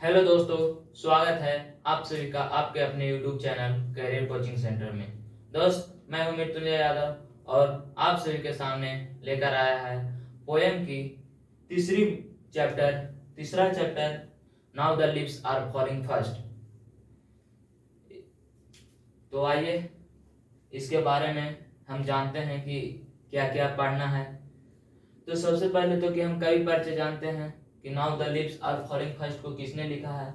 Hello दोस्तों, स्वागत है आप सभी का आपके अपने YouTube channel career coaching centre में। दोस्त, मैं हूं मृत्युंजय यादव और आप सभी के सामने लेकर आया है पोयम की तीसरी चैप्टर तीसरा chapter now the lips are falling fast. तो आइए इसके बारे में हम जानते हैं कि क्या क्या पढ़ना है। तो सबसे पहले तो कि हम कवि परिचय जानते हैं कि now the lips are falling fast को किसने लिखा है।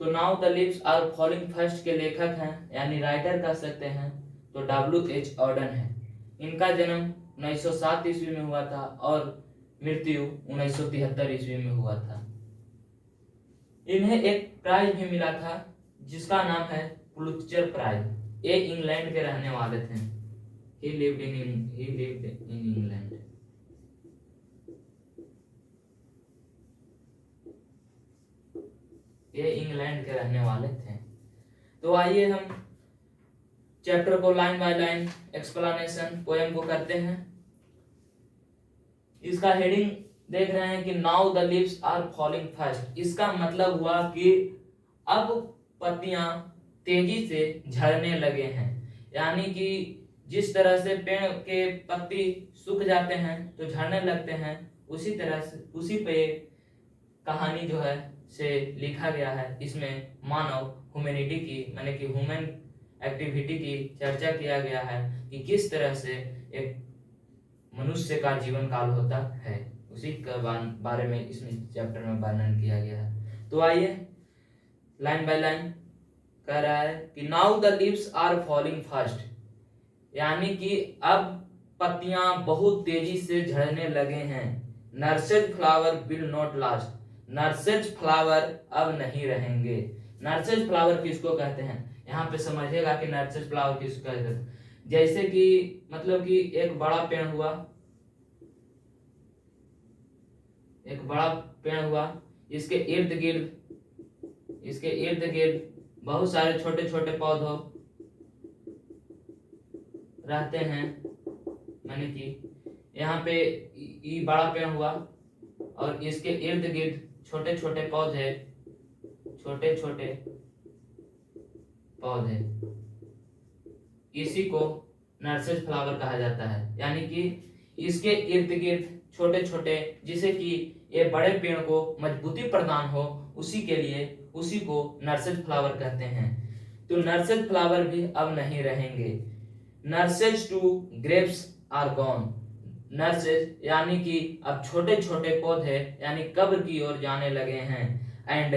तो now the lips are falling first के लेखक हैं यानी राइटर कह सकते हैं तो W.H. ऑर्डन है। इनका जन्म 1907 ईस्वी में हुआ था और मृत्यु 1973 ईस्वी में हुआ था। इन्हें एक प्राइज भी मिला था जिसका नाम है पुलित्जर प्राइज। ये इंग्लैंड के रहने वाले थे। He lived in England. ये इंग्लैंड के रहने वाले थे। तो आइए हम चैप्टर को line by line explanation poem को करते हैं। इसका हेडिंग देख रहे हैं कि now the leaves are falling fast. इसका मतलब हुआ कि अब पत्तियां तेजी से झड़ने लगे हैं, यानी कि जिस तरह से पेड़ के पत्ती सूख जाते हैं तो झड़ने लगते हैं, उसी तरह से उसी पे कहानी जो है से लिखा गया है। इसमें मानव ह्यूमैनिटी की माने कि ह्यूमन एक्टिविटी की चर्चा किया गया है कि किस तरह से एक मनुष्य का जीवन काल होता है, उसी के बारे में इसमें चैप्टर में वर्णन किया गया है। तो आइए लाइन बाय लाइन कह रहा है कि now the leaves are falling fast, यानी कि अब पत्तियां बहुत तेजी से झड़ने लगे हैं। Nurses flower will not last. Nurses flower अब नहीं रहेंगे। नर्सेज फ्लावर किसको कहते हैं, यहाँ पे समझिएगा कि नर्सेज फ्लावर किसको कहते हैं। जैसे कि मतलब कि एक बड़ा पेड़ हुआ, इसके इर्द गिर्द बहुत सारे छोटे छोटे पौधों रहते हैं। माने कि यहाँ पे ये बड़ा पेड़ हुआ और इसके इर्द गिर्द छोटे छोटे पौधे इसी को नर्सेज फ्लावर कहा जाता है। यानी कि इसके इर्द गिर्द छोटे छोटे, जिसे कि ये बड़े पेड़ को मजबूती प्रदान हो, उसी को नर्सेज फ्लावर कहते हैं। तो नर्सेज फ्लावर भी अब नहीं रहेंगे। Nurses to grapes are gone. Nurses यानी कि अब छोटे छोटे पौधे यानी कब्र की ओर जाने लगे हैं। And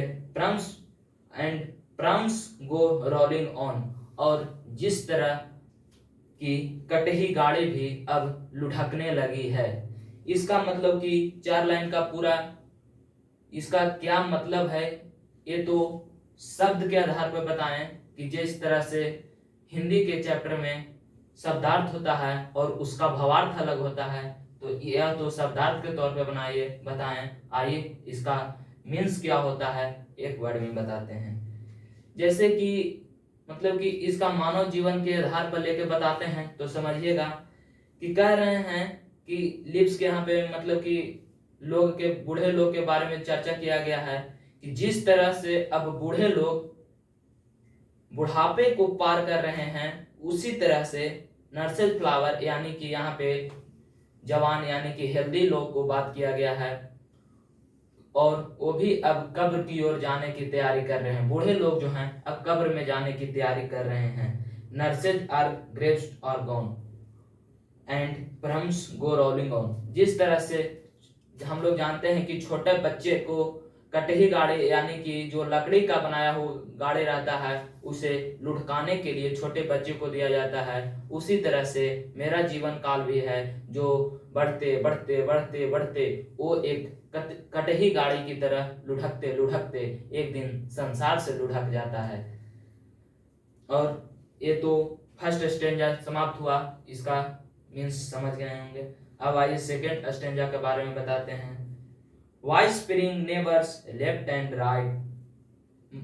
prams go rolling on. और जिस तरह की कटही गाड़ी भी अब लुढ़कने लगी है। इसका मतलब कि 4 लाइन का पूरा इसका क्या मतलब है, ये तो शब्द के आधार पर बताएं कि जिस तरह से हिंदी के चैप्टर में शब्दार्थ होता है और उसका भावार्थ अलग होता है, तो यह तो शब्दार्थ के तौर पे बताएं। आइए इसका मीन्स क्या होता है एक वर्ड में बताते हैं। जैसे कि मतलब कि इसका मानव जीवन के आधार पर लेके बताते हैं तो समझिएगा कि कह रहे हैं कि लिप्स के यहाँ पे मतलब कि बूढ़े लोग के बारे में चर्चा किया गया है कि जिस तरह से अब बूढ़े लोग बुढ़ापे को पार कर रहे हैं, उसी तरह से नर्सेज फ्लावर यानी कि यहाँ पे जवान यानी कि हेल्दी लोग को बात किया गया है और वो भी अब कब्र की ओर जाने की तैयारी कर रहे हैं। बूढ़े लोग जो हैं अब कब्र में जाने की तैयारी कर रहे हैं। Nurses are graves are gone and prams go rolling on. जिस तरह से हम लोग जानते हैं कि छोटे बच्चे को कटही गाड़ी यानी कि जो लकड़ी का बनाया हुआ गाड़ी रहता है उसे लुढ़काने के लिए छोटे बच्चे को दिया जाता है, उसी तरह से मेरा जीवन काल भी है जो बढ़ते बढ़ते बढ़ते बढ़ते वो एक कटही गाड़ी की तरह लुढ़कते लुढ़कते एक दिन संसार से लुढ़क जाता है। और ये तो फर्स्ट स्टेंजा समाप्त हुआ, इसका मीन्स समझ गए होंगे। अब आइए सेकेंड स्टेंजा के बारे में बताते हैं। Whispering neighbours left and right.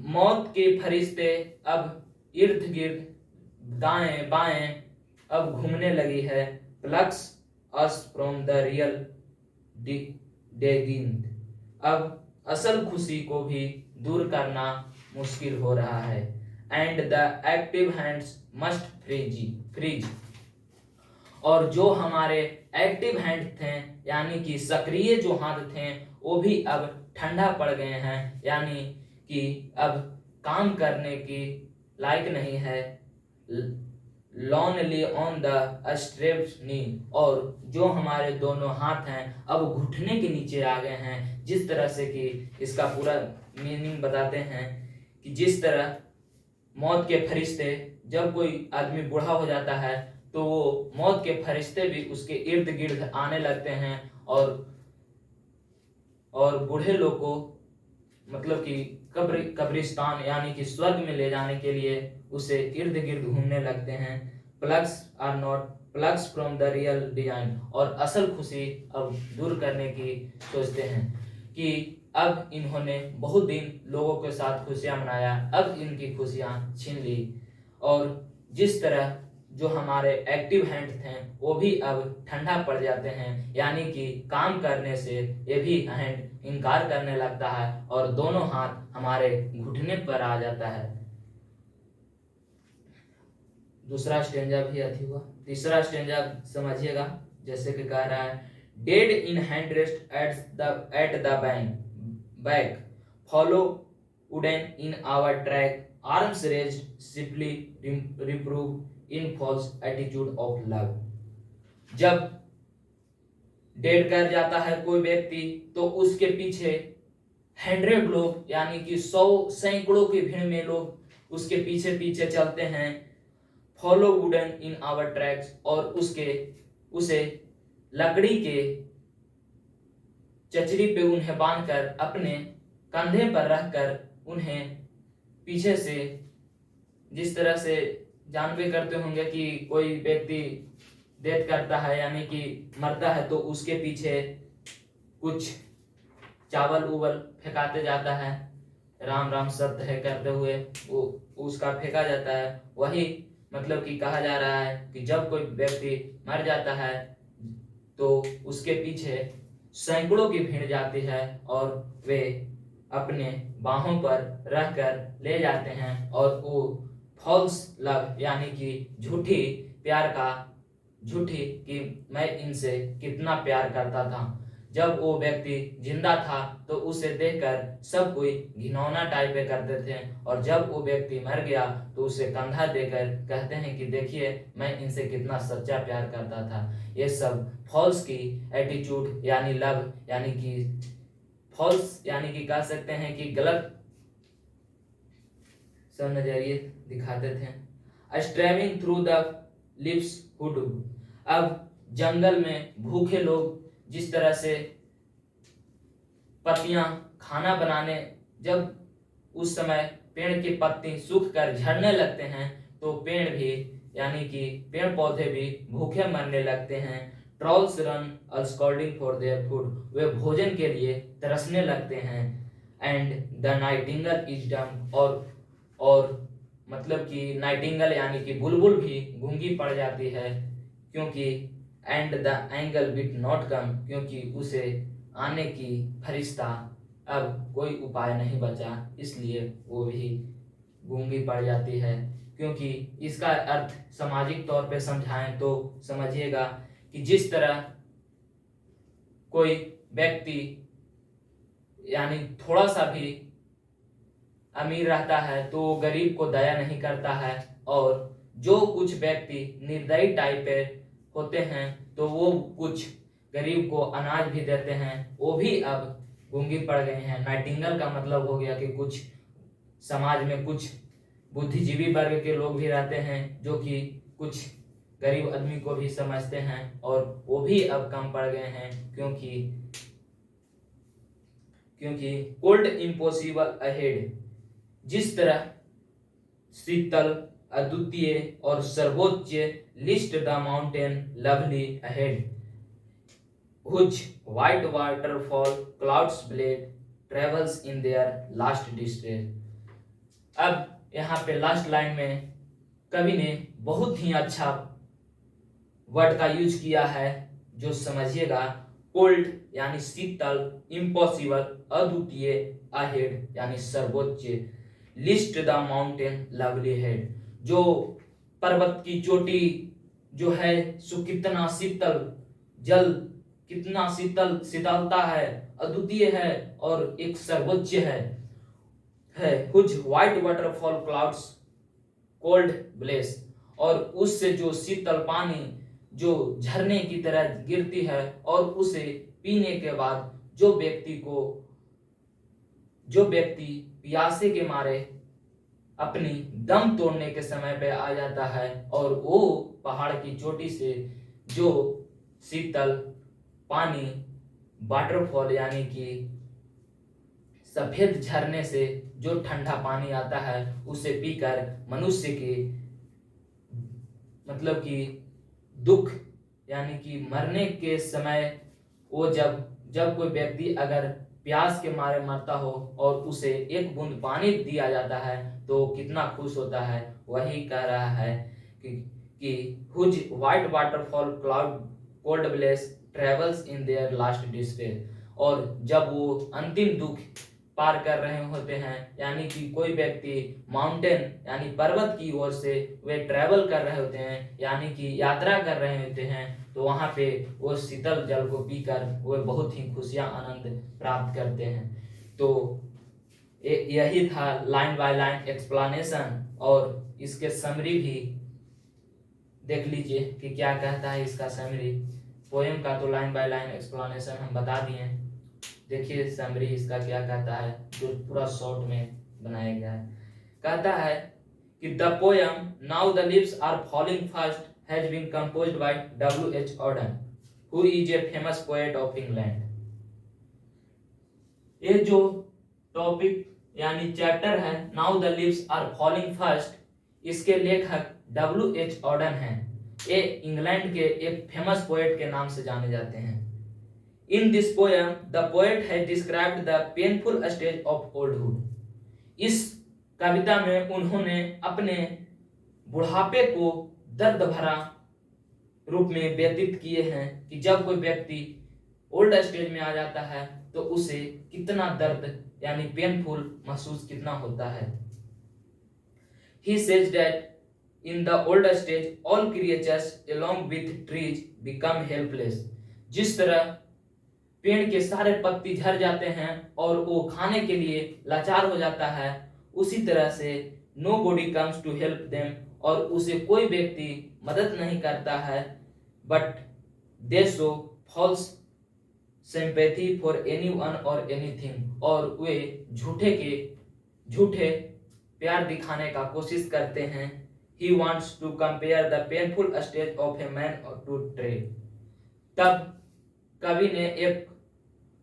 मौत के फरिश्ते अब इर्द गिर्द दाएं बाएं अब घूमने लगी है। Plucks us from the real डेगिंग। अब असल खुशी को भी दूर करना मुश्किल हो रहा है। And the active hands must freeze, और जो हमारे एक्टिव हैंड थे यानी कि सक्रिय जो हाथ थे वो भी अब ठंडा पड़ गए हैं, यानी कि अब काम करने की लायक नहीं है। लॉनली ऑन द स्ट्रेप्स नी, और जो हमारे दोनों हाथ हैं अब घुटने के नीचे आ गए हैं। जिस तरह से कि इसका पूरा मीनिंग बताते हैं कि जिस तरह मौत के फरिश्ते, जब कोई आदमी बूढ़ा हो जाता है तो वो मौत के फरिश्ते भी उसके इर्द गिर्द आने लगते हैं और बूढ़े लोग को मतलब कि कब्रिस्तान यानी कि स्वर्ग में ले जाने के लिए उसे इर्द गिर्द घूमने लगते हैं। Plugs are not plugs from the real design, और असल खुशी अब दूर करने की सोचते हैं कि अब इन्होंने बहुत दिन लोगों के साथ खुशियां मनाया, अब इनकी खुशियां छीन ली। और जिस तरह जो हमारे एक्टिव हैंड थे वो भी अब ठंडा पड़ जाते हैं, यानी कि काम करने से ये भी हैंड इनकार करने लगता है और दोनों हाथ हमारे घुटने पर आ जाता है। दूसरा स्टेंजा भी अथी हुआ। तीसरा स्टेंजा समझिएगा, जैसे कि कह रहा है, dead in hand rest at the back follow wooden in our track arms raised simply reprove in false attitude of love. जब डेड कर जाता है कोई व्यक्ति तो उसके पीछे 100 लोग यानी कि 100 सैकड़ों की भीड़ में लोग उसके पीछे पीछे चलते हैं। Follow wooden in our tracks, और उसे लकड़ी के चचरी पे उन्हें बांधकर अपने कंधे पर रखकर उन्हें पीछे से, जिस तरह से जानबे करते होंगे कि कोई व्यक्ति डेथ करता है यानी कि मरता है तो उसके पीछे कुछ चावल उवल फेंकाते जाता है, राम राम सत्य है करते हुए वो उसका फेंका जाता है। वही मतलब कि कहा जा रहा है कि जब कोई व्यक्ति मर जाता है तो उसके पीछे सैकड़ों की भीड़ जाती है और वे अपने बाहों पर रखकर ले जाते हैं और वो फॉल्स लव यानी कि झूठी कि मैं इनसे कितना प्यार करता था। जब वो व्यक्ति जिंदा था तो उसे देखकर सब कोई घिनौना टाइप पे करते थे, और जब वो व्यक्ति मर गया तो उसे कंधा देकर कहते हैं कि देखिए मैं इनसे कितना सच्चा प्यार करता था। ये सब फॉल्स की एटीट्यूड यानी लव यानी कि फॉल्स यानी कि कह सकते हैं कि गलत सब नजरिए दिखाते थे। स्ट्रेविंग थ्रू द लिप्स हुड, अब जंगल में भूखे लोग जिस तरह से पत्तियां खाना बनाने, जब उस समय पेड़ की पत्ती सूख कर झड़ने लगते हैं तो पेड़ भी यानी कि पेड़ पौधे भी भूखे मरने लगते हैं। Trolls run scolding for their food, वे भोजन के लिए तरसने लगते हैं। And the Nightingale is dumb, और मतलब कि नाइटिंगल यानी कि बुलबुल भी गूंगी पड़ जाती है, क्योंकि and the angle wit not come, क्योंकि उसे आने की फरिश्ता अब कोई उपाय नहीं बचा, इसलिए वो भी गूंगी पड़ जाती है। क्योंकि इसका अर्थ सामाजिक तौर पे समझाएं तो समझिएगा कि जिस तरह कोई व्यक्ति यानी थोड़ा सा भी अमीर रहता है तो गरीब को दया नहीं करता है, और जो कुछ व्यक्ति निर्दयी टाइप पे होते हैं तो वो कुछ गरीब को अनाज भी देते हैं, वो भी अब गूंगी पड़ गए हैं। नाइटिंगल का मतलब हो गया कि कुछ समाज में कुछ बुद्धिजीवी वर्ग के लोग भी रहते हैं जो कि कुछ गरीब आदमी को भी समझते हैं, और वो भी अब कम पड़ गए हैं, क्योंकि कोल्ड इम्पॉसिबल अहेड, जिस तरह शीतल अद्वितीय और सर्वोच्च list the mountain lovely ahead which white waterfall clouds blade travels in their last distress। अब यहाँ पे लास्ट लाइन में कवि ने बहुत ही अच्छा वर्ड का यूज किया है, जो समझिएगा कोल्ड यानी शीतल, इम्पॉसिबल अद्वितीय, अहेड यानी सर्वोच्च, list the mountain lovely head जो पर्वत की चोटी जो है सो कितना शीतल, जल कितना शीतलता है, अद्वितीय है और एक सर्वोच्च है whose white waterfall clouds cold bless, और उससे जो शीतल पानी जो झरने की तरह गिरती है और उसे पीने के बाद जो व्यक्ति प्यासे के मारे अपनी दम तोड़ने के समय पे आ जाता है और वो पहाड़ की चोटी से जो शीतल पानी वाटरफॉल यानी कि सफेद झरने से जो ठंडा पानी आता है उसे पीकर मनुष्य के मतलब कि दुख यानी कि मरने के समय वो जब कोई व्यक्ति अगर प्यास के मारे मरता हो और उसे एक बूंद पानी दिया जाता है तो कितना खुश होता है, वही कह रहा है कि whose white waterfall cloud cold bless travels in their last despair, और जब वो अंतिम दुख पार कर रहे होते हैं यानी कि कोई व्यक्ति माउंटेन यानी पर्वत की ओर से वे ट्रैवल कर रहे होते हैं यानी कि यात्रा कर रहे होते हैं, तो वहां पे वो शीतल जल को पीकर वे बहुत ही खुशियां आनंद प्राप्त करते हैं। तो यही था लाइन बाय लाइन एक्सप्लेनेशन, और इसके समरी भी देख लीजिए कि क्या कहता है इसका समरी। पोएम का तो लाइन बाय लाइन एक्सप्लेनेशन हम बता दिए, देखिए समरी इसका क्या कहता है जो पूरा शॉर्ट में बनाया गया है। कहता है कि the poem now the leaves are falling fast has been composed by W.H. Auden who is a famous poet of England. ये जो टॉपिक यानी चैप्टर है now the leaves are falling fast, इसके लेखक W.H. Auden हैं। ये England के एक फेमस पोएट के नाम से जाने जाते हैं। In this poem, the poet has described the painful stage of oldhood. इस कविता में उन्होंने अपने बुढ़ापे को दर्द भरा रूप में व्यतीत किए हैं कि जब कोई व्यक्ति ओल्ड स्टेज में आ जाता है तो उसे कितना दर्द यानी पेनफुल महसूस कितना होता है। He says that in the old stage all creatures along with trees become helpless. जिस तरह पेड़ के सारे पत्ती झड़ जाते हैं और वो खाने के लिए लाचार हो जाता है, उसी तरह से nobody comes to help them, और उसे कोई व्यक्ति मदद नहीं करता है, but they show false sympathy for anyone or anything, और वे झूठे प्यार दिखाने का कोशिश करते हैं। He wants to compare the painful stage of a man to tree. तब कवि ने एक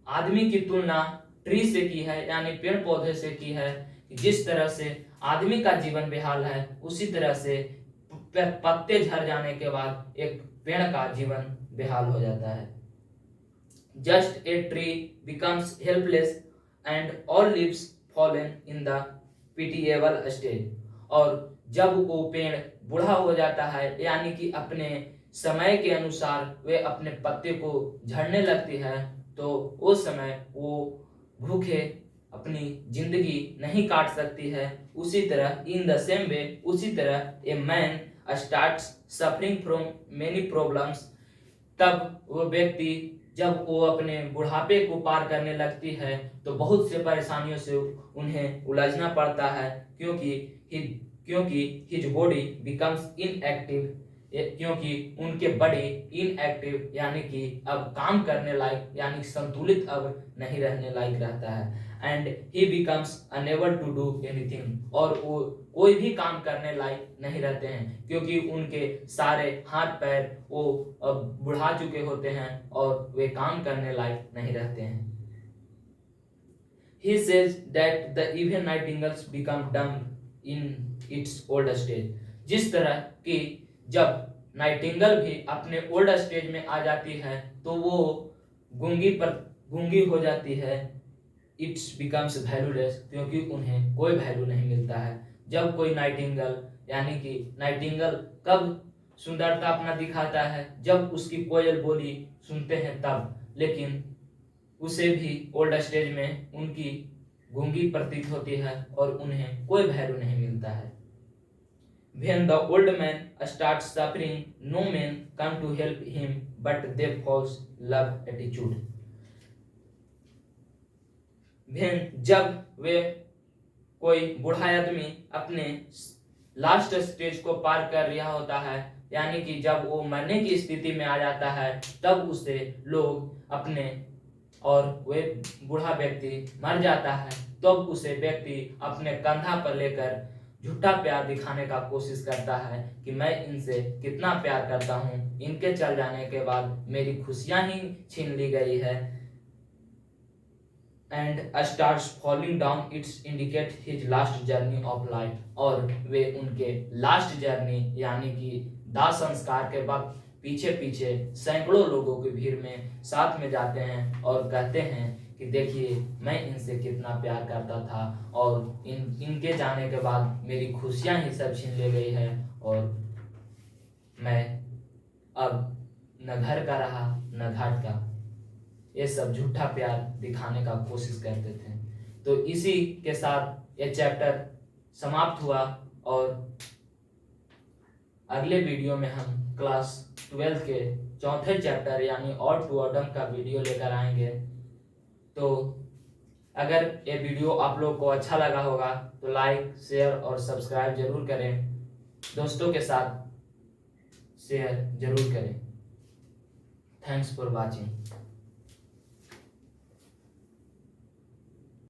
आदमी की तुलना ट्री से की है यानी पेड़ पौधे से की है। जिस तरह से आदमी का जीवन बेहाल है उसी तरह से पत्ते झड़ जाने के बाद एक पेड़ का जीवन बेहाल हो जाता है। Just a tree becomes helpless and all leaves fallen in the pitiable stage, और जब वो पेड़ बूढ़ा हो जाता है यानी कि अपने समय के अनुसार वे अपने पत्ते को झड़ने लगती है, तो उस समय वो भूखे अपनी जिंदगी नहीं काट सकती है। उसी तरह इन द सेम वे, उसी तरह a man starts suffering from many problems, तब वो व्यक्ति जब वो अपने बुढ़ापे को पार करने लगती है तो बहुत से परेशानियों से उन्हें उलझना पड़ता है, क्योंकि हिज बॉडी बिकम्स इनएक्टिव, क्योंकि उनके बॉडी इनएक्टिव यानी कि अब काम करने लायक यानी संतुलित अब नहीं रहने लायक रहता है। And he becomes unable to do anything, और वो कोई भी काम करने लायक नहीं रहते हैं क्योंकि उनके सारे हाथ पैर वो अब बुढ़ा चुके होते हैं और वे काम करने लायक नहीं रहते हैं। He says that the even nightingales become dumb in its old stage. जिस तरह कि जब नाइटिंगल भी अपने ओल्ड स्टेज में आ जाती है तो वो गूंगी हो जाती है। इट्स बिकम्स वैल्यूलेस, क्योंकि उन्हें कोई वैल्यू नहीं मिलता है। जब कोई नाइटिंगल यानी कि नाइटिंगल कब सुंदरता अपना दिखाता है, जब उसकी कोयल बोली सुनते हैं तब, लेकिन उसे भी ओल्ड स्टेज में उनकी गूंगी प्रतीत होती है और उन्हें कोई वैल्यू नहीं मिलता है। When the old man starts suffering, no man come to help him, but they false love attitude. जब वे कोई बूढ़ा आदमी अपने लास्ट स्टेज को पार कर रहा होता है, यानी कि जब वो मरने की स्थिति में आ जाता है, तब उसे लोग अपने और वे बूढ़ा व्यक्ति मर जाता है, तब उसे व्यक्ति अपने कंधा पर लेकर झूठा प्यार दिखाने का कोशिश करता है कि मैं इनसे कितना प्यार करता हूँ, इनके चल जाने के बाद मेरी खुशियां ही छीन ली गई है। And stars falling down, it's indicate his last journey of life. और वे उनके लास्ट जर्नी यानी कि दाह संस्कार के बाद पीछे पीछे सैकड़ों लोगों की भीड़ में साथ में जाते हैं और कहते हैं कि देखिए मैं इनसे कितना प्यार करता था और इनके जाने के बाद मेरी खुशियां ही सब छीन ले गई है और मैं अब न घर का रहा न घाट का। ये सब झूठा प्यार दिखाने का कोशिश करते थे। तो इसी के साथ ये चैप्टर समाप्त हुआ और अगले वीडियो में हम क्लास 12 के चौथे चैप्टर यानी ऑड टू ऑडम का वीडियो लेकर आएंगे। तो अगर ये वीडियो आप लोग को अच्छा लगा होगा तो लाइक शेयर और सब्सक्राइब जरूर करें, दोस्तों के साथ शेयर जरूर करें। Thanks for watching.